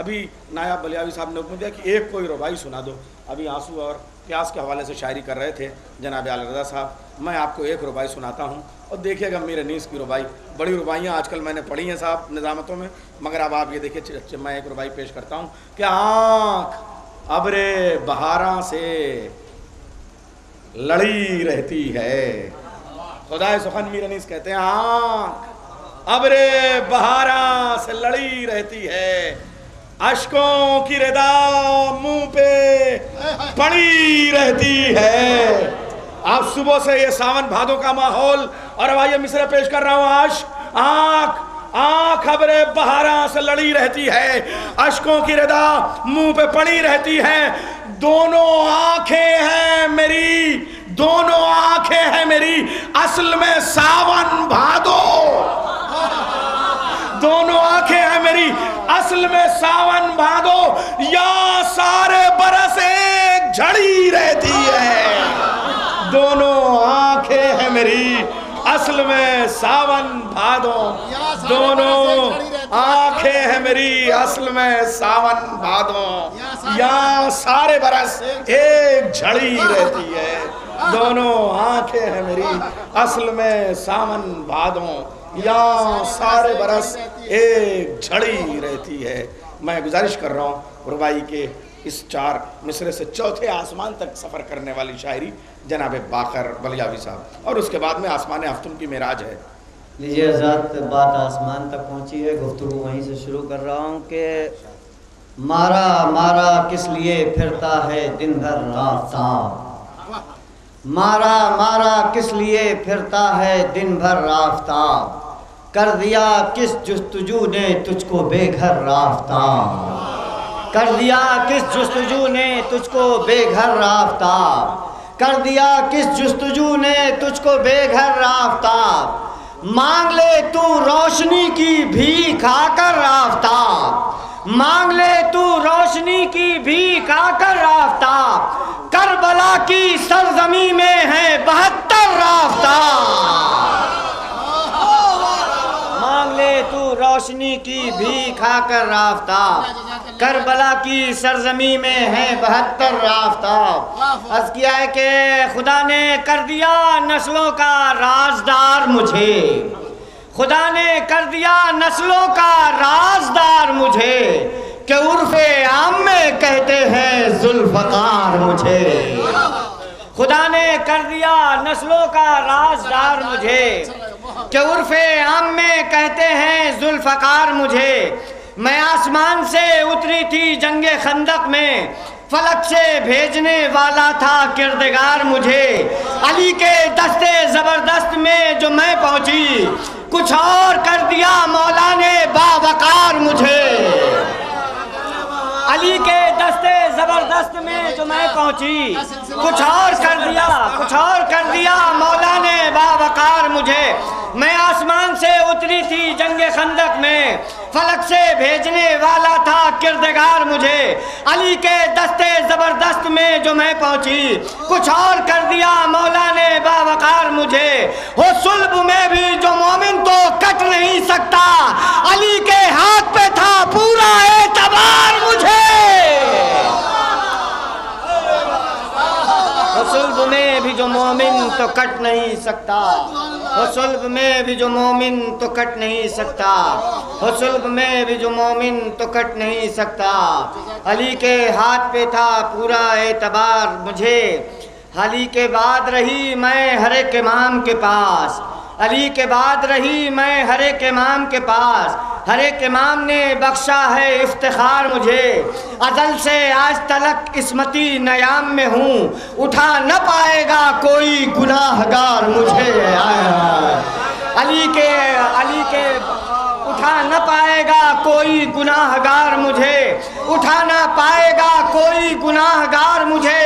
अभी नायाब बलियावी साहब ने हुक्म दिया कि एक कोई रुबाई सुना दो। अभी आंसू और प्यास के हवाले से शायरी कर रहे थे जनाब आला रज़ा साहब, मैं आपको एक रुबाई सुनाता हूँ और देखिएगा मीर अनीस की रुबाई। बड़ी रुबाइयाँ आजकल मैंने पढ़ी हैं साहब निज़ामतों में, मगर अब आप ये देखिए मैं एक रुबाई पेश करता हूँ कि आँख अब्रे बहारा से लड़ी रहती है। खुदाए सुखन मीर अनीस कहते हैं आँख अब्रे बहारा से लड़ी रहती है, अश्कों की रिदा मुंह पे पड़ी रहती है। आप सुबह से ये सावन भादों का माहौल और अब ये मिसरे पेश कर रहा हूँ। आँख अब्रे बहारा से लड़ी रहती है, अश्कों की रिदा मुंह पे पड़ी रहती है। दोनों आंखें हैं मेरी, दोनों आंखें हैं मेरी, असल में सावन भादो। दोनों आंखें हैं मेरी, असल में सावन भादो, या सारे बरस एक झड़ी रहती है। दोनों आंखें हैं मेरी, असल में सावन भादो। दोनों आंखें हैं मेरी, असल में सावन भादो, या सारे बरस एक झड़ी रहती है। दोनों आंखें हैं मेरी, असल में सावन भादो, या सारे बरस एक झड़ी रहती है। मैं गुजारिश कर रहा हूँ रुबाई के इस 4 मिसरे से चौथे आसमान तक सफ़र करने वाली शायरी जनाब बाकर बलियावी साहब, और उसके बाद में आसमान हफ्तुम की मेराज है। लीजिए हज़रत, बात आसमान तक पहुँची है, गुफ्तगू वहीं से शुरू कर रहा हूँ कि मारा मारा किस लिए फिरता है दिन भर राफ्ताब, मारा मारा किस लिए फिरता है दिन भर राफ्ताब, कर दिया किस जुस्तजू ने तुझको बेघर राफ्ताब, कर दिया किस जुस्तजू ने तुझको बेघर राफ्ताब, कर दिया किस जुस्तजू ने तुझको बेघर राफ्ताब, मांग ले तू रोशनी की भीख आकर राफ्ताब, मांग ले तू रोशनी की भीख आकर राफ्ताब, करबला की सरजमी में है 72 राफ्ताब, मांग ले तू रोशनी की भीख आकर राफ्ताब, करबला की सरजमी में है 72 राफ्ताब। अर्ज़ किया है कि खुदा ने कर दिया नस्लों का राजदार मुझे, खुदा ने कर दिया नस्लों का राजदार मुझे, कि उर्फ़े आम में कहते हैं जुल्फ़कार मुझे, खुदा ने कर दिया नस्लों का राजदार मुझे, कि उर्फ़े आम में कहते हैं जुल्फ़कार मुझे। मैं आसमान से उतरी थी जंगे खंदक में, फलक से भेजने वाला था किरदगार मुझे, अली के दस्ते ज़बरदस्त में जो मैं पहुंची, कुछ और कर दिया मौला ने बावकार मुझे, अली के दस्ते ज़बरदस्त में जो मैं पहुंची, कुछ और कर दिया, कुछ और कर दिया मौला ने बावकार मुझे। मैं आसमान से उतरी थी जंगे खंदक में, फलक से भेजने वाला था किरदगार मुझे, अली के दस्ते ज़बरदस्त में जो मैं पहुंची, कुछ और कर दिया मौला ने बावकार मुझे। हो सुल्ब में भी जो मोमिन तो कट नहीं सकता, अली के हाथ पे था पूरा एतबार मुझे, सुल्ब में भी जो मोमिन तो कट नहीं सकता, हो सुल्ब में भी जो मोमिन तो कट नहीं सकता, हो सुल्ब में भी जो मोमिन तो कट नहीं सकता, अली के हाथ पे था पूरा एतबार मुझे। अली के बाद रही मैं हर एक इमाम के पास, अली के बाद रही मैं हर एक इमाम के पास, हर एक इमाम ने बख्शा है इफ्तिखार मुझे, अज़ल से आज तलक इस्मती नयाम में हूँ, उठा न पाएगा कोई गुनाहगार मुझे। अली के उठा न पाएगा कोई गुनाहगार मुझे, उठा न पाएगा कोई गुनाहगार मुझे।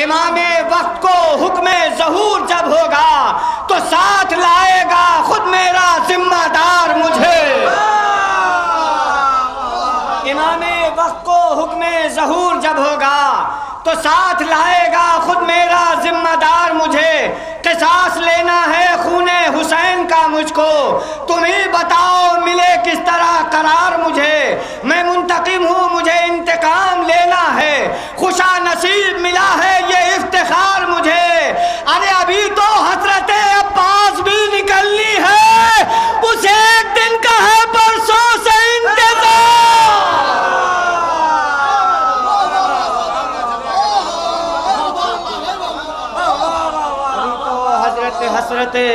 इमामे वक्त को हुक्मे ज़हूर जब होगा, तो साथ लाएगा खुद मेरा जिम्मेदार मुझे। इमामे वक्त को हुक्मे ज़हूर जब होगा, तो साथ लाएगा खुद मेरा जिम्मेदार मुझे। क़िसास लेना है खूने हुसैन का मुझको, तुम ही बताओ मिले किस तरह करार मुझे। मैं मुंतकिम हूँ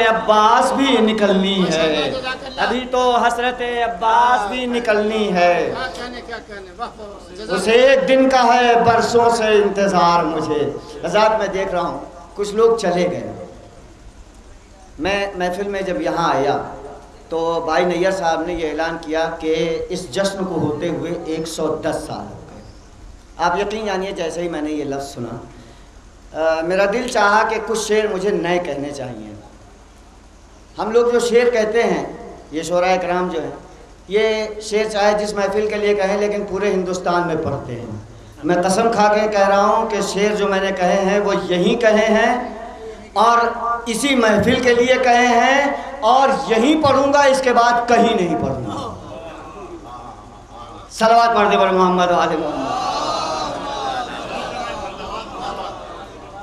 अब्बास भी निकलनी है, अभी तो हसरत अब्बास भी निकलनी है। उसे एक दिन का है बरसों से इंतज़ार मुझे। हज़रात मैं देख रहा हूँ कुछ लोग चले गए। मैं महफिल में जब यहाँ आया तो भाई नैयर साहब ने ये ऐलान किया कि इस जश्न को होते हुए 110 साल हो गए। आप यकीन जानिए जैसे ही मैंने ये लफ्ज़ सुना मेरा दिल चाहा कि कुछ शेर मुझे नए कहने चाहिए। हम लोग जो शेर कहते हैं, ये शोराए कराम जो हैं, ये शेर चाहे जिस महफिल के लिए कहें लेकिन पूरे हिंदुस्तान में पढ़ते हैं। मैं कसम खा के कह रहा हूँ कि शेर जो मैंने कहे हैं वो यहीं कहे हैं और इसी महफिल के लिए कहे हैं और यहीं पढ़ूंगा, इसके बाद कहीं नहीं पढ़ूंगा। सलवात पढ़ दे पर मोहम्मद वाले मोहम्मद।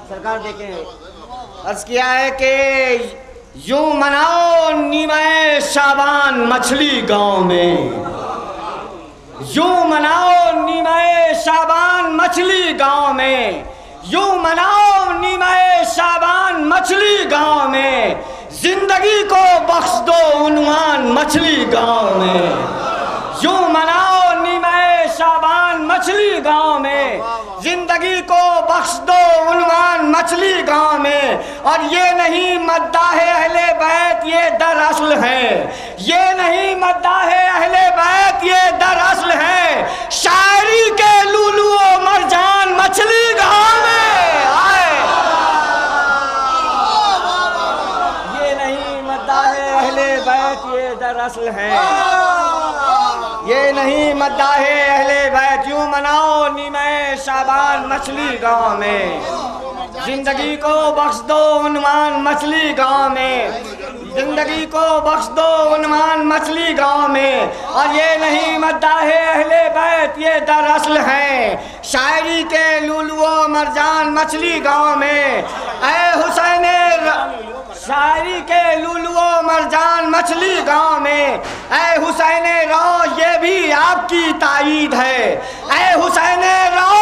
सरकार देखें अर्ज किया है कि यूं मनाओ नीमे शाबान मछली गांव में, यूं मनाओ नीमे शाबान मछली गांव में, यूं मनाओ नीमे शाबान मछली गांव में, जिंदगी को बख्श दो उन्वान मछली गांव में। यूं मनाओ नीमे शाबान मछली गांव में, जिंदगी को बख्श दो उन्वान मछली गांव में। और ये नहीं मद्दाह अहले बैत ये दरअसल है, ये नहीं मद्दाह अहले बैत ये दरअसल है, शायरी के लूलू मरजान मछली गांव में आए। ये नहीं मद्दाह अहले बैत ये दरअसल है, ये नहीं मद्दाह अहले बैत। यूं मनाओ नीमे शाबान मछली गांव में, जिंदगी को बख्श दो उन्वान मछली गांव में, जिंदगी को बख्श दो उन्वान मछली गांव में। और ये नहीं मद्दाह अहले बैत ये दरअसल है, शायरी के लूलुओ मरजान मछली गांव में। ऐ हुसैन शायरी के लूलुओ मरजान मछली गांव में, ऐ हुसैन रो ये भी आपकी ताईद है, ऐ हुसैन रो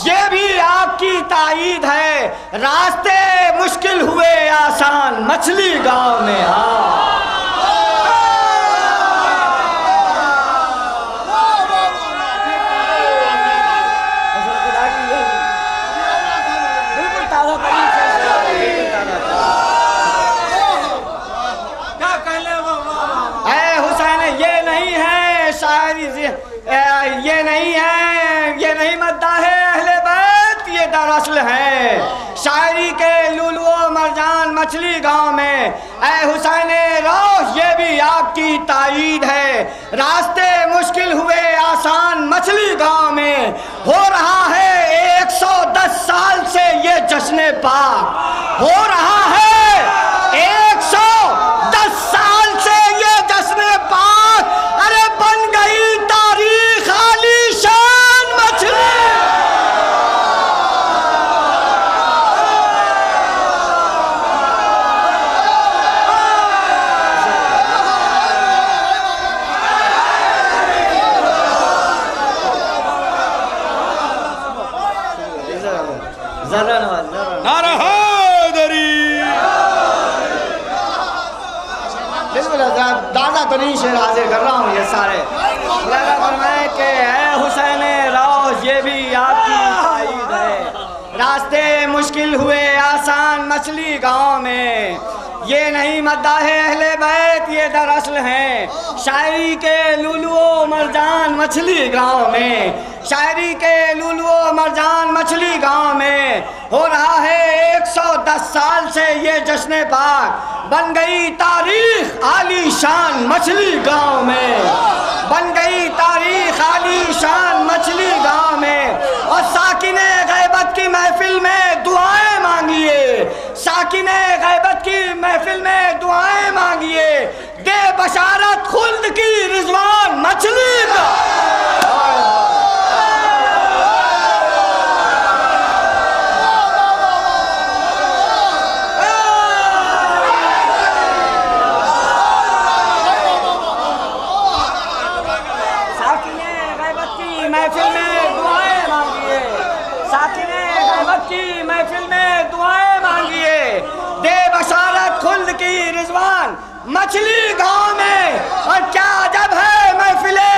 ये भी आपकी ताईद है, रास्ते मुश्किल हुए आसान मछली गांव में। हाँ ये नहीं है, ये नहीं मद्दाह अहले बैत ये दरअसल है, शायरी के लूलुओ मरजान मछली गांव में। ऐ हुसैन रो ये भी आपकी ताईद है, रास्ते मुश्किल हुए आसान मछली गांव में। हो रहा है 110 साल से ये जश्न पाक, हो रहा है 110 साल से ये जश्न पाक। अरे बन गई तारीख आलीशान मछली। दादा तरीन शेर हाजिर कर रहा हूँ ये सारे। फरमाए कि है हुसैन रो ये भी आपकी ताईद है, रास्ते मुश्किल हुए आसान मछली गांव में। ये नहीं मद्दाह अहले बैत ये दरअसल हैं, शायरी के लूलुओ मरजान मछली गांव में, शायरी के लूलुओ मरजान मछली गांव में। हो रहा है 110 साल से ये जश्न पाक, बन गई तारीख आलीशान मछली गांव में, बन गई तारीख आलीशान मछली गांव में। और साकिने गैबत की महफिल में दुआएं मांगिए, साकिने गैबत की महफिल में दुआएं मांगिए, दे बशारत खुल्द की रिजवान मछली का। महफिल में दुआएं मांगिए, साकिने गैबत की महफिल में दुआएं मांगिए, दे बशारत खुल्द की रिजवान मछली गांव में। और क्या अजब है महफिले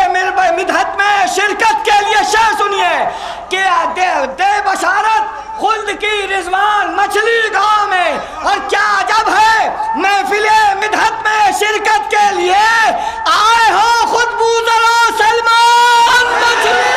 मिदहत में शिरकत के लिए शेर सुनिए कि दे बशारत खुल्द की रिजवान मछली गांव में। और क्या अजब है महफिले मिदहत में शिरकत के लिए आए हो खुद बूजरो सलमान मछली।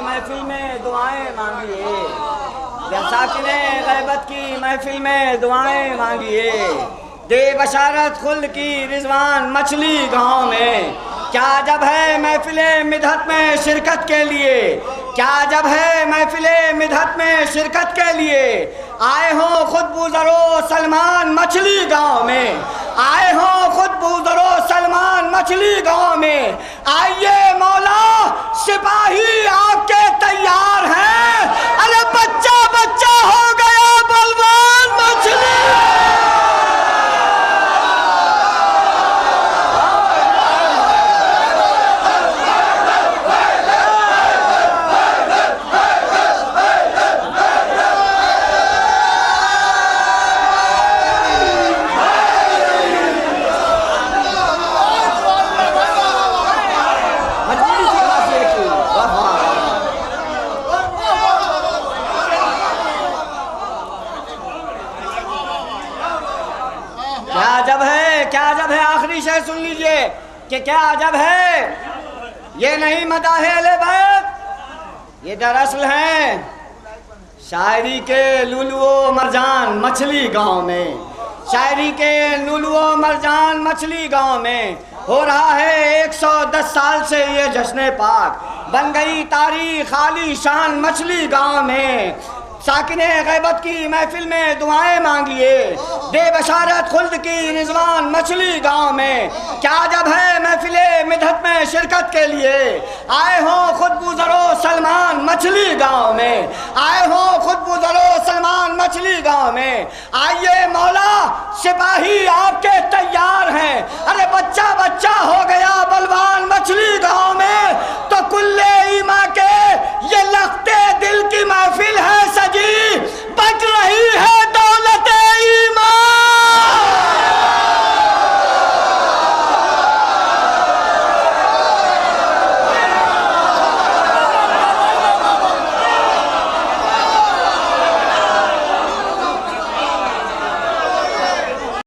महफिल में दुआएं मांगिए, साकिने गैबत की महफिल में दुआएं मांगिए। दे बशारत खुल्द की रिजवान मछली गांव में। क्या जब है महफिले मिदहत में शिरकत के लिए, क्या जब है महफिले मिदहत में शिरकत के लिए आए हो खुद बूजरो सलमान मछली गांव में। आए हो खुद बूजरो सलमान मछली गांव में। आइए मौला सिपाही आपके तैयार हैं। अरे बच्चा बच्चा हो गया बलवान मछली। क्या जब है आखिरी शेर सुन लीजिए कि क्या अजब है। ये नहीं मदाहे अहले बैत, ये दरअसल है शायरी के लुलुओ मरजान मछली गांव में। शायरी के लुलुओ मरजान मछली गांव में हो रहा है 110 साल से ये जश्न पाक। बन गई तारीख आली शान मछली गांव में। साकिने गैबत की महफिल में दुआएं मांगिए। दे बशारत खुल्द की रिजवान मछली गांव में। क्या जब है महफिले मिदहत में शिरकत के लिए आए हो खुद बूजरो सलमान मछली गांव में। आए हो खुद बूजरो सलमान मछली गांव में। आइए मौला सिपाही आपके